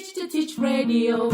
T2T radio.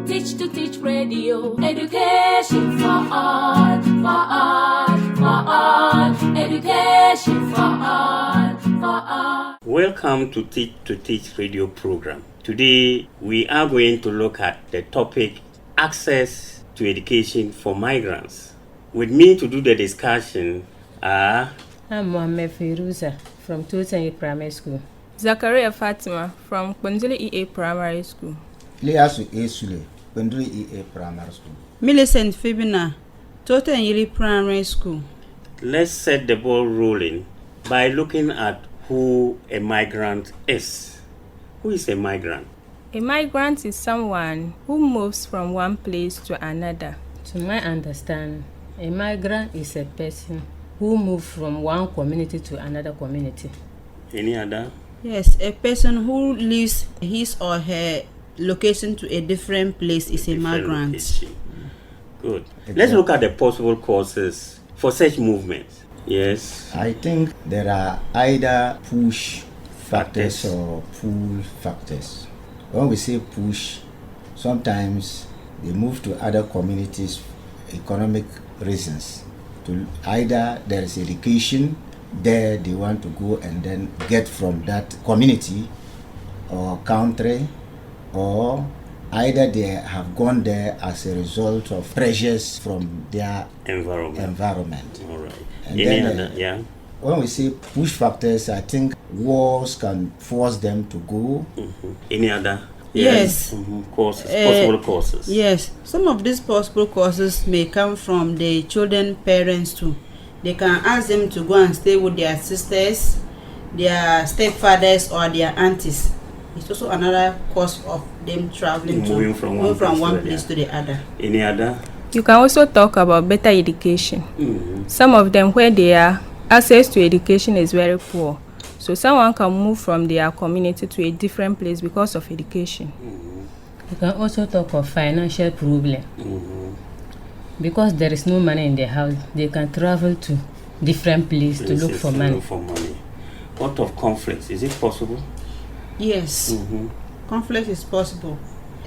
T2T radio. Education for all, for all, for all. Education for all, for all. Welcome to T2T radio program. Today we are going to look at the topic access to education for migrants. With me to do the discussion are I'm Mohammed Firuza from T2T Primary School. Zakaria Fatima from Kpendule EA Primary School. Liasu Esule, Kpendule EA Primary School. Millicent Fibina, T2T Primary School. Let's set the ball rolling by looking at who a migrant is. Who is a migrant? A migrant is someone who moves from one place to another. To my understanding, a migrant is a person who moves from one community to another community. Any other? Yes, a person who leaves his or her location to a different place is a migrant. Location. Good. Let's look at the possible causes for such movements. Yes. I think there are either push factors or pull factors. When we say push, sometimes they move to other communities for economic reasons. To either there is education there, they want to go and then get from that community or country, or either they have gone there as a result of pressures from their environment. All right. And Any then, other? Yeah. When we say push factors, I think wars can force them to go. Mm-hmm. Any other? Yes. Mm-hmm. Causes, possible causes. Yes, some of these possible causes may come from the children parents too. They can ask them to go and stay with their sisters, their stepfathers, or their aunties. It's also another cause of them traveling Moving from one place to the other. Any other? You can also talk about better education. Mm-hmm. Some of them, where they are, access to education is very poor. So someone can move from their community to a different place because of education. Mm-hmm. You can also talk of financial problem. Mm-hmm. Because there is no money in the house, they can travel to different places to look for money. What of conflicts? Is it possible? Yes, Mm-hmm. conflict is possible.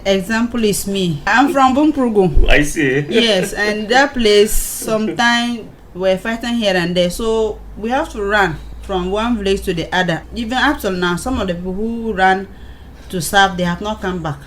Example is me. I'm from Bumprugu. I see. Yes, and that place sometimes we're fighting here and there, so we have to run from one village to the other. Even up till now, some of the people who ran to serve, they have not come back.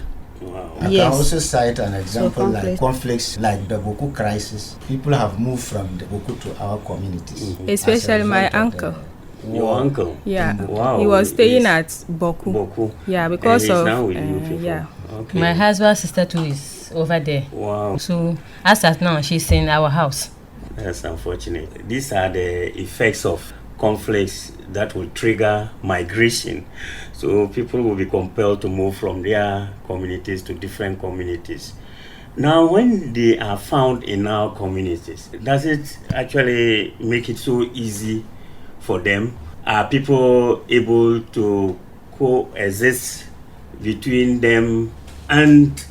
Wow. I Yes. can also cite an example So like conflicts like the Boko crisis. People have moved from the Boko to our communities. Mm-hmm. Especially my As a result of uncle. the Your war. uncle? Yeah, Wow. he was staying He's- at Boku. Boku. Yeah, because and he's of now with you people. yeah. Okay. My husband's sister too is over there. Wow. So as at now, she's in our house. That's unfortunate. These are the effects of conflicts that will trigger migration. So people will be compelled to move from their communities to different communities. Now, when they are found in our communities, does it actually make it so easy for them? Are people able to coexist between them and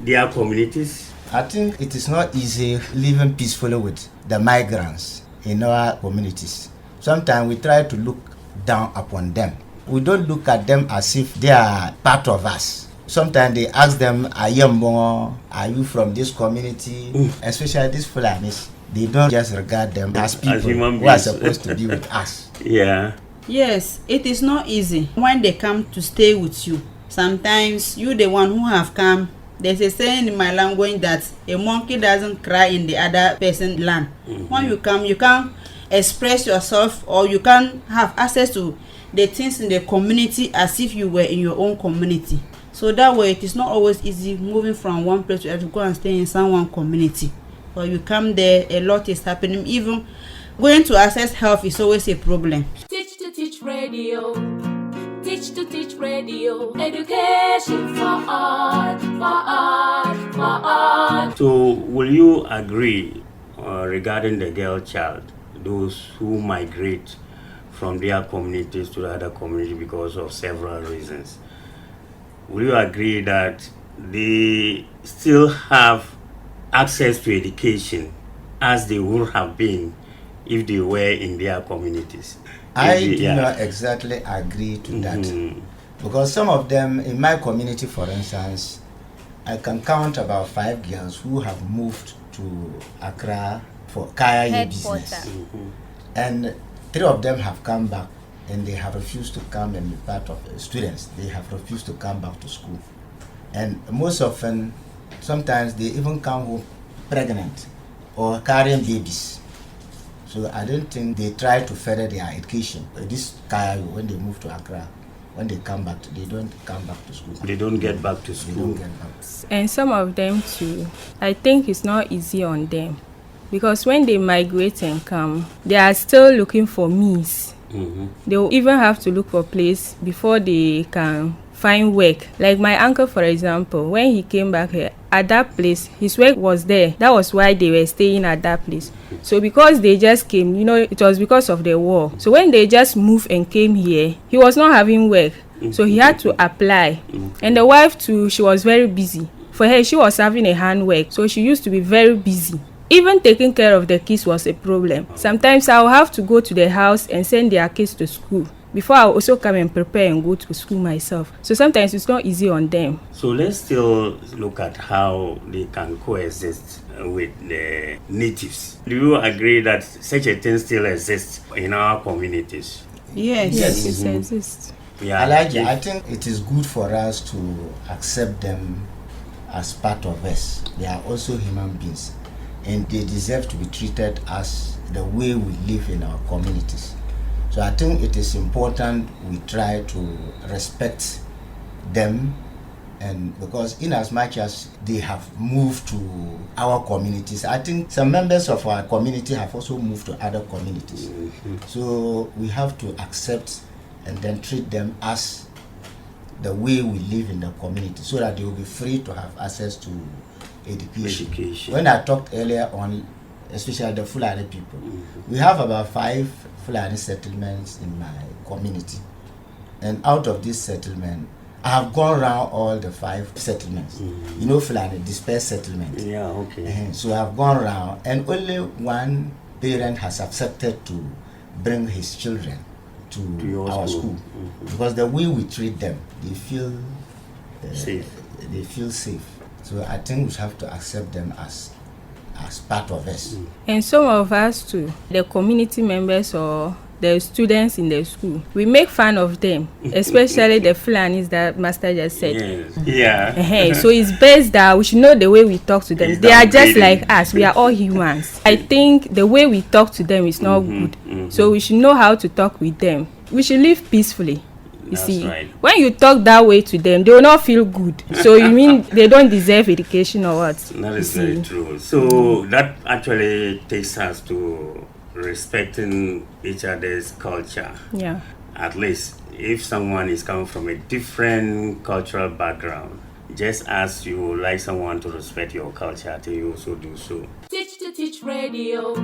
their communities? I think it is not easy living peacefully with the migrants in our communities. Sometimes we try to look down upon them. We don't look at them as if they are part of us. Sometimes they ask them, are you from this community? Especially these Fulanis. They don't just regard them as people human who are beings. supposed to be with us. Yeah. Yes, it is not easy when they come to stay with you. Sometimes you the one who have come. There's a saying in my language that a monkey doesn't cry in the other person's land. Mm-hmm. When you come, you can't express yourself, or you can't have access to the things in the community as if you were in your own community. So that way it is not always easy moving from one place to another to go and stay in someone's community. But you come there, a lot is happening. Even going to access health is always a problem. T2T radio. T2T radio. Education for all, for all, for all. So, will you agree regarding the girl child, those who migrate from their communities to the other community because of several reasons? Will you agree that they still have access to education as they would have been if they were in their communities? I do not exactly agree to that. Because some of them in my community, for instance, I can count about 5 girls who have moved to Accra for kaya business. And 3 of them have come back and they have refused to come and be part of the students. They have refused to come back to school. And most often, sometimes they even come home pregnant or carrying babies. So I don't think they try to further their education. This kaya, when they move to Accra, when they come back, they don't come back to school. They don't get back to school. They don't get back. And some of them too, I think it's not easy on them. Because when they migrate and come, they are still looking for means. They will even have to look for a place before they can find work. Like my uncle, for example, when he came back here, at that place, his work was there. That was why they were staying at that place. So because they just came, it was because of the war. So when they just moved and came here, he was not having work. So he had to apply. And the wife too, she was very busy. For her, she was having a handwork. So she used to be very busy. Even taking care of the kids was a problem. Sometimes I'll have to go to the house and send their kids to school before I also come and prepare and go to school myself. So sometimes it's not easy on them. So let's still look at how they can coexist with the natives. Do you agree that such a thing still exists in our communities? Yes. Yes, it exists. Yeah, I think it is good for us to accept them as part of us. They are also human beings, and they deserve to be treated as the way we live in our communities. So I think it is important we try to respect them, and because in as much as they have moved to our communities, I think some members of our community have also moved to other communities. So we have to accept and then treat them as the way we live in the community, so that they will be free to have access to education. When I talked earlier on, especially the Fulani people, we have about 5 Fulani settlements in my community. And out of this settlement, I have gone around all the 5 settlements. Fulani dispersed settlement. Yeah, okay. So I've gone around, and only one parent has accepted to bring his children to our school. Because the way we treat them, they feel safe. They feel safe. So I think we have to accept them as part of us. And some of us too, the community members or the students in the school, we make fun of them, especially the Fulanis that Master just said. Yes. Yeah. So it's best that we should know the way we talk to them. They are just like us. We are all humans. I think the way we talk to them is not good. So we should know how to talk with them. We should live peacefully. You see, right. When you talk that way to them, they will not feel good. So you mean they don't deserve education or what? That is very true. So that actually takes us to respecting each other's culture. Yeah. At least if someone is coming from a different cultural background, just as you would like someone to respect your culture, you also do so. Teach to Teach Radio.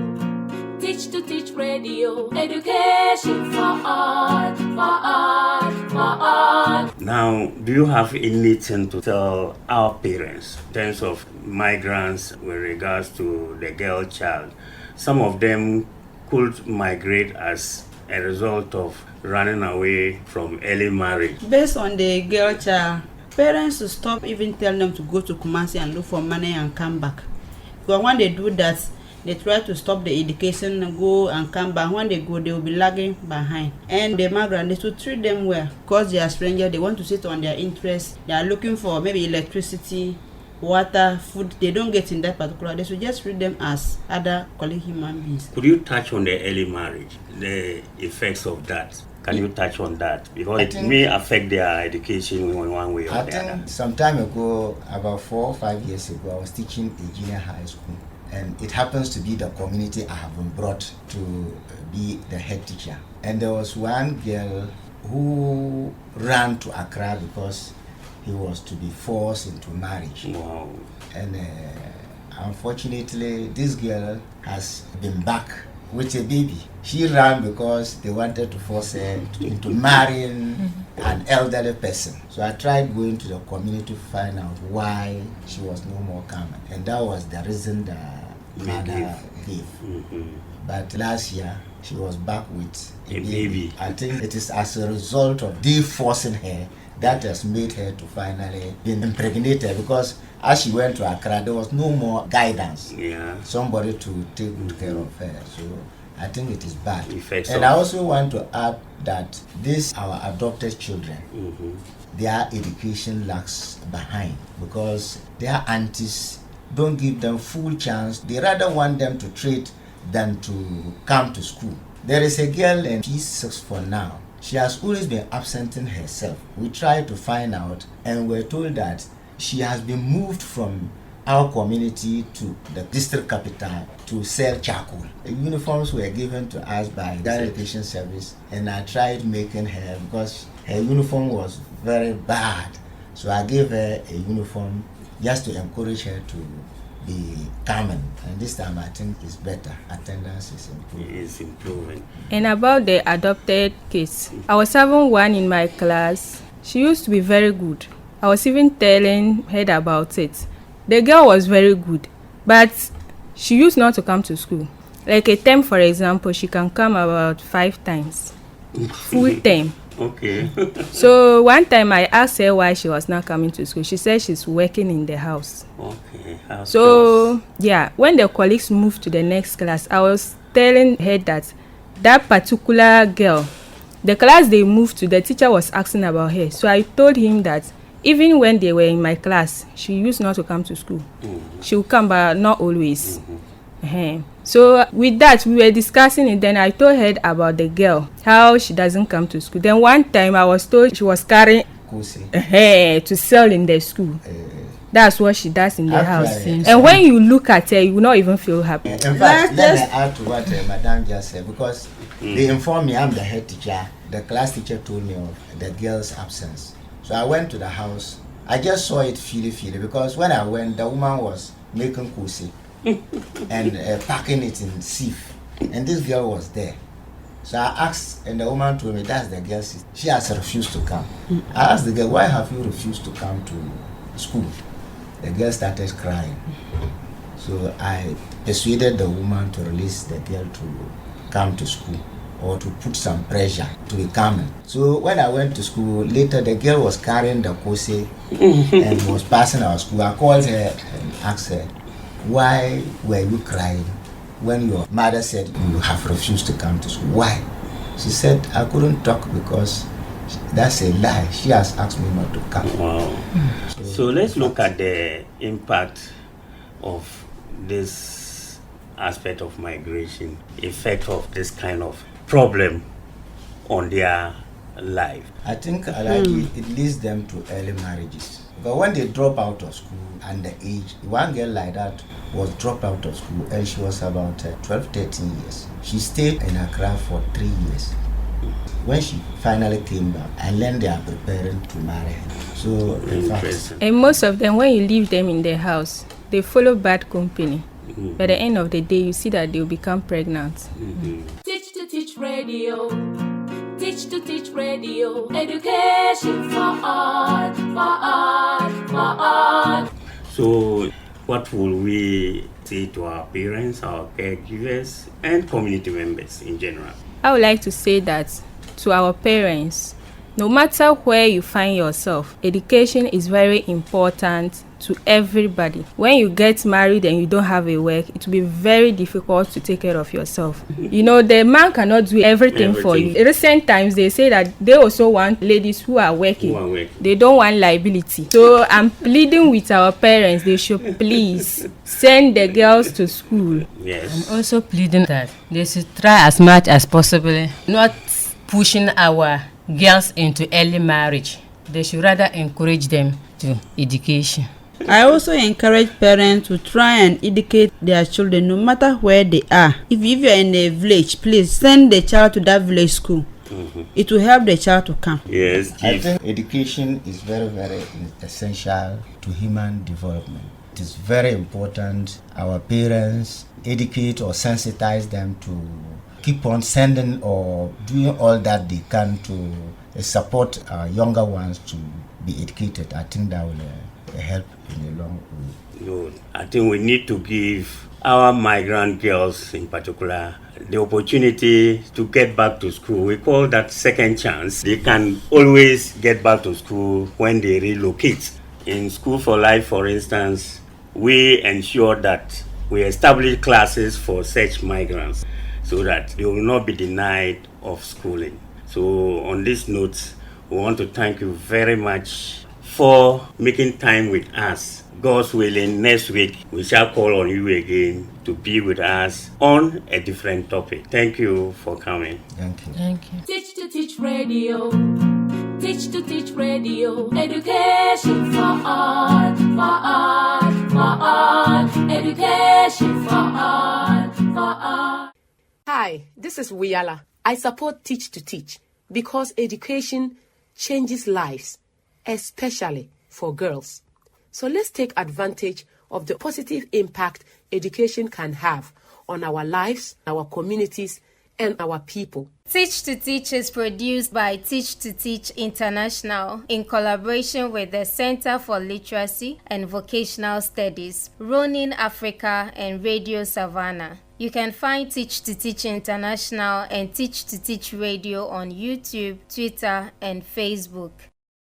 Teach to Teach Radio. Education for all, for all, for all. Now, do you have anything to tell our parents in terms of migrants with regards to the girl child? Some of them could migrate as a result of running away from early marriage. Based on the girl child, parents should stop even telling them to go to Kumasi and look for money and come back. Because when they do that, they try to stop the education and go and come back. When they go, they will be lagging behind. And the migrants, they should treat them well. Because they are strangers, they want to sit on their interests. They are looking for maybe electricity, water, food. They don't get in that particular. They should just treat them as other colleague human beings. Could you touch on the early marriage, the effects of that? Can you touch on that? Because it may affect their education in one way or the other. I think some time ago, about 4 or 5 years ago, I was teaching a junior high school. And it happens to be the community I have been brought to be the head teacher. And there was one girl who ran to Accra because he was to be forced into marriage. Wow. And unfortunately, this girl has been back with a baby. She ran because they wanted to force her into marrying an elderly person. So I tried going to the community to find out why she was no more coming. And that was the reason the mother gave. But last year, she was back with a baby. I think it is as a result of they forcing her That has made her to finally be impregnated, because as she went to Accra, there was no more guidance. Yeah. Somebody to take good care of her. So I think it is bad. And I also want to add that our adopted children, their education lags behind, because their aunties don't give them full chance. They rather want them to trade than to come to school. There is a girl in P6 for now. She has always been absenting herself. We tried to find out, and we're told that she has been moved from our community to the district capital to sell charcoal. The uniforms were given to us by the education service, and I tried making her, because her uniform was very bad. So I gave her a uniform just to encourage her to be calming, and this time I think it's better. Attendance is improving. It's improving. And about the adopted case, I was having one in my class. She used to be very good. I was even telling her about it. The girl was very good, but she used not to come to school. Like a term, for example, she can come about 5 times, full term. Okay. So one time I asked her why she was not coming to school. She said she's working in the house. Okay. So yeah, when the colleagues moved to the next class, I was telling her that particular girl, the class they moved to, the teacher was asking about her. So I told him that even when they were in my class, she used not to come to school. She would come, but not always. So with that, we were discussing it. Then I told her about the girl, how she doesn't come to school. Then one time I was told she was carrying to sell in the school. That's what she does in the house. And when you look at her, you will not even feel happy. In fact, let me add to what Madam just said, because they informed me I'm the head teacher. The class teacher told me of the girl's absence. So I went to the house. I just saw it feely, because when I went, the woman was making kusi and packing it in sieve, and this girl was there. So I asked, and the woman told me that's the girl's sister. She has refused to come. I asked the girl, why have you refused to come to school? The girl started crying. So I persuaded the woman to release the girl to come to school, or to put some pressure to be calming. So when I went to school, later the girl was carrying the kose and was passing our school. I called her and asked her, why were you crying when your mother said you have refused to come to school? Why? She said, I couldn't talk because that's a lie. She has asked me not to come. Wow. So let's look at the impact of this aspect of migration, effect of this kind of problem on their life. I think it leads them to early marriages. But when they drop out of school and the age, one girl like that was dropped out of school and she was about 12, 13 years. She stayed in Accra for 3 years. When she finally came back, I learned they are preparing to marry her. So, in fact, and most of them, when you leave them in their house, they follow bad company. By the end of the day, you see that they'll become pregnant. Teach to Teach Radio. Teach to Teach Radio. Education for all, for all, for all. So, what will we say to our parents, our caregivers, and community members in general? I would like to say that to our parents, no matter where you find yourself, education is very important to everybody. When you get married and you don't have a work, it will be very difficult to take care of yourself. You know, the man cannot do everything for you. In recent times, they say that they also want ladies who are working. They don't want liability. So I'm pleading with our parents, they should please send the girls to school. Yes. I'm also pleading that they should try as much as possible, not pushing our girls into early marriage. They should rather encourage them to education. I also encourage parents to try and educate their children no matter where they are. If you are in a village, please send the child to that village school. It will help the child to come. Yes, I think education is very, very essential to human development. It is very important our parents educate or sensitize them to keep on sending or doing all that they can to support our younger ones to be educated. I think that will help in the long run. No, I think we need to give our migrant girls in particular the opportunity to get back to school. We call that second chance. They can always get back to school when they relocate. In School for Life, for instance, we ensure that we establish classes for such migrants so that they will not be denied of schooling. So on this note, we want to thank you very much for making time with us. God's willing, next week we shall call on you again to be with us on a different topic. Thank you for coming. Thank you. Thank you. Teach to Teach Radio. Teach to Teach Radio. Education for all, for all, for all. Education for all, for all. Hi, this is Wiyala. I support Teach to Teach because education changes lives, especially for girls. So let's take advantage of the positive impact education can have on our lives, our communities, and our people. Teach to Teach is produced by Teach to Teach International in collaboration with the Center for Literacy and Vocational Studies, Ronin Africa, and Radio Savannah. You can find Teach to Teach International and Teach to Teach Radio on YouTube, Twitter, and Facebook.